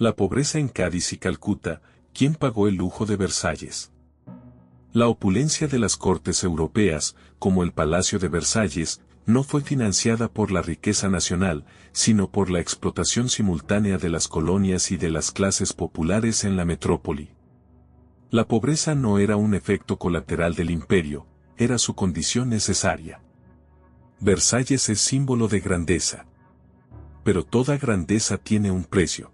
La pobreza en Cádiz y Calcuta, ¿quién pagó el lujo de Versalles? La opulencia de las cortes europeas, como el Palacio de Versalles, no fue financiada por la riqueza nacional, sino por la explotación simultánea de las colonias y de las clases populares en la metrópoli. La pobreza no era un efecto colateral del imperio, era su condición necesaria. Versalles es símbolo de grandeza. Pero toda grandeza tiene un precio.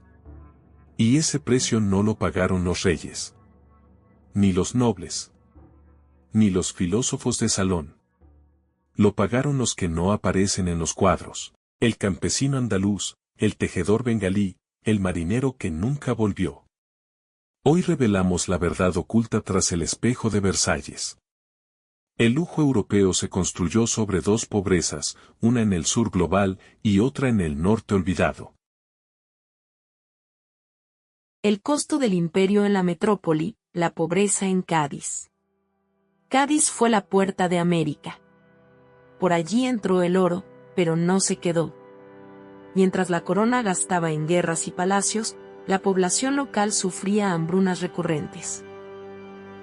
Y ese precio no lo pagaron los reyes. Ni los nobles. Ni los filósofos de salón. Lo pagaron los que no aparecen en los cuadros, el campesino andaluz, el tejedor bengalí, el marinero que nunca volvió. Hoy revelamos la verdad oculta tras el espejo de Versalles. El lujo europeo se construyó sobre dos pobrezas, una en el sur global y otra en el norte olvidado. El costo del imperio en la metrópoli, la pobreza en Cádiz. Cádiz fue la puerta de América. Por allí entró el oro, pero no se quedó. Mientras la corona gastaba en guerras y palacios, la población local sufría hambrunas recurrentes.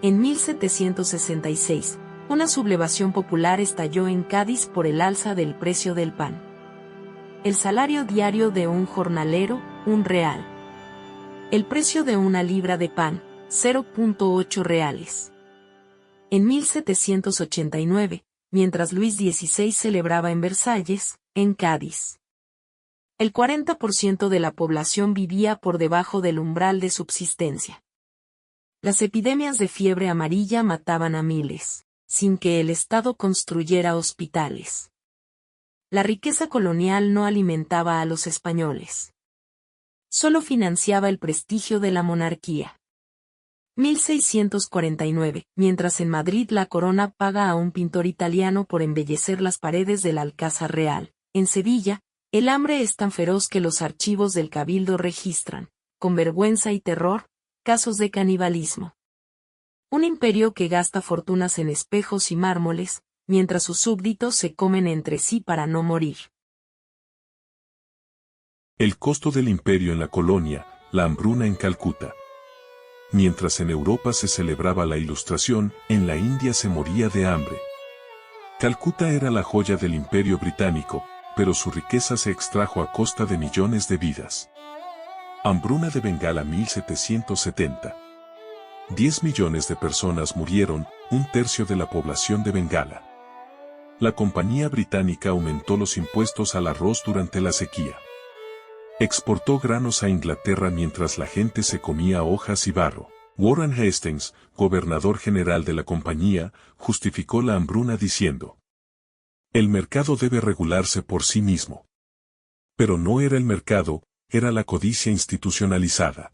En 1766, una sublevación popular estalló en Cádiz por el alza del precio del pan. El salario diario de un jornalero, £1. El precio de una libra de pan, 0,8 reales. En 1789, mientras Luis XVI celebraba en Versalles, en Cádiz, el 40% de la población vivía por debajo del umbral de subsistencia. Las epidemias de fiebre amarilla mataban a miles, sin que el Estado construyera hospitales. La riqueza colonial no alimentaba a los españoles. Solo financiaba el prestigio de la monarquía. 1649, mientras en Madrid la corona paga a un pintor italiano por embellecer las paredes del Alcázar Real. En Sevilla, el hambre es tan feroz que los archivos del Cabildo registran, con vergüenza y terror, casos de canibalismo. Un imperio que gasta fortunas en espejos y mármoles, mientras sus súbditos se comen entre sí para no morir. El costo del imperio en la colonia, la hambruna en Calcuta. Mientras en Europa se celebraba la Ilustración, en la India se moría de hambre. Calcuta era la joya del imperio británico, pero su riqueza se extrajo a costa de millones de vidas. Hambruna de Bengala 1770. 10 millones de personas murieron, un tercio de la población de Bengala. La compañía británica aumentó los impuestos al arroz durante la sequía. Exportó granos a Inglaterra mientras la gente se comía hojas y barro. Warren Hastings, gobernador general de la compañía, justificó la hambruna diciendo: el mercado debe regularse por sí mismo. Pero no era el mercado, era la codicia institucionalizada.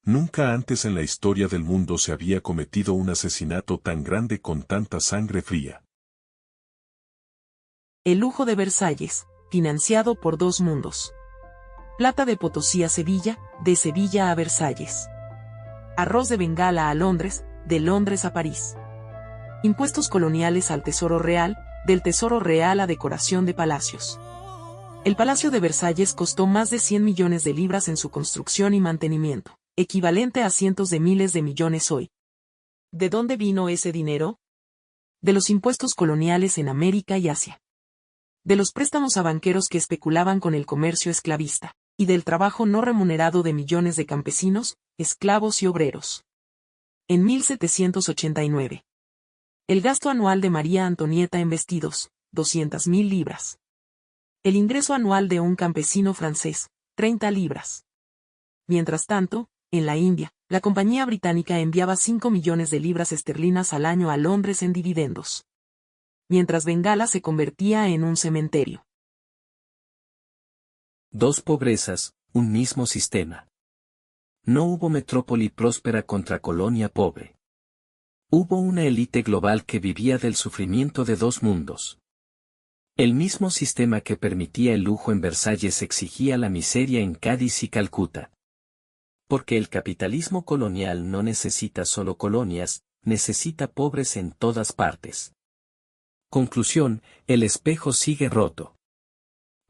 Nunca antes en la historia del mundo se había cometido un asesinato tan grande con tanta sangre fría. El lujo de Versalles, financiado por dos mundos. Plata de Potosí a Sevilla, de Sevilla a Versalles. Arroz de Bengala a Londres, de Londres a París. Impuestos coloniales al Tesoro Real, del Tesoro Real a decoración de palacios. El Palacio de Versalles costó más de 100 millones de libras en su construcción y mantenimiento, equivalente a cientos de miles de millones hoy. ¿De dónde vino ese dinero? De los impuestos coloniales en América y Asia. De los préstamos a banqueros que especulaban con el comercio esclavista, y del trabajo no remunerado de millones de campesinos, esclavos y obreros. En 1789. El gasto anual de María Antonieta en vestidos, 200.000 libras. El ingreso anual de un campesino francés, 30 libras. Mientras tanto, en la India, la compañía británica enviaba 5 millones de libras esterlinas al año a Londres en dividendos. Mientras Bengala se convertía en un cementerio. Dos pobrezas, un mismo sistema. No hubo metrópoli próspera contra colonia pobre. Hubo una élite global que vivía del sufrimiento de dos mundos. El mismo sistema que permitía el lujo en Versalles exigía la miseria en Cádiz y Calcuta. Porque el capitalismo colonial no necesita solo colonias, necesita pobres en todas partes. Conclusión, el espejo sigue roto.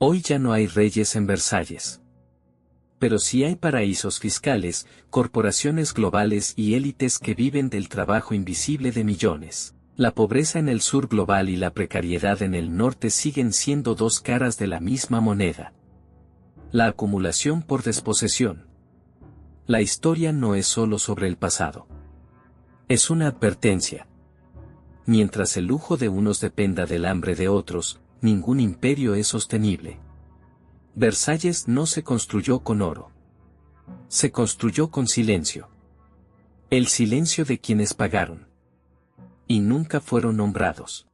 Hoy ya no hay reyes en Versalles. Pero sí hay paraísos fiscales, corporaciones globales y élites que viven del trabajo invisible de millones. La pobreza en el sur global y la precariedad en el norte siguen siendo dos caras de la misma moneda. La acumulación por desposesión. La historia no es solo sobre el pasado. Es una advertencia. Mientras el lujo de unos dependa del hambre de otros, ningún imperio es sostenible. Versalles no se construyó con oro. Se construyó con silencio. El silencio de quienes pagaron. Y nunca fueron nombrados.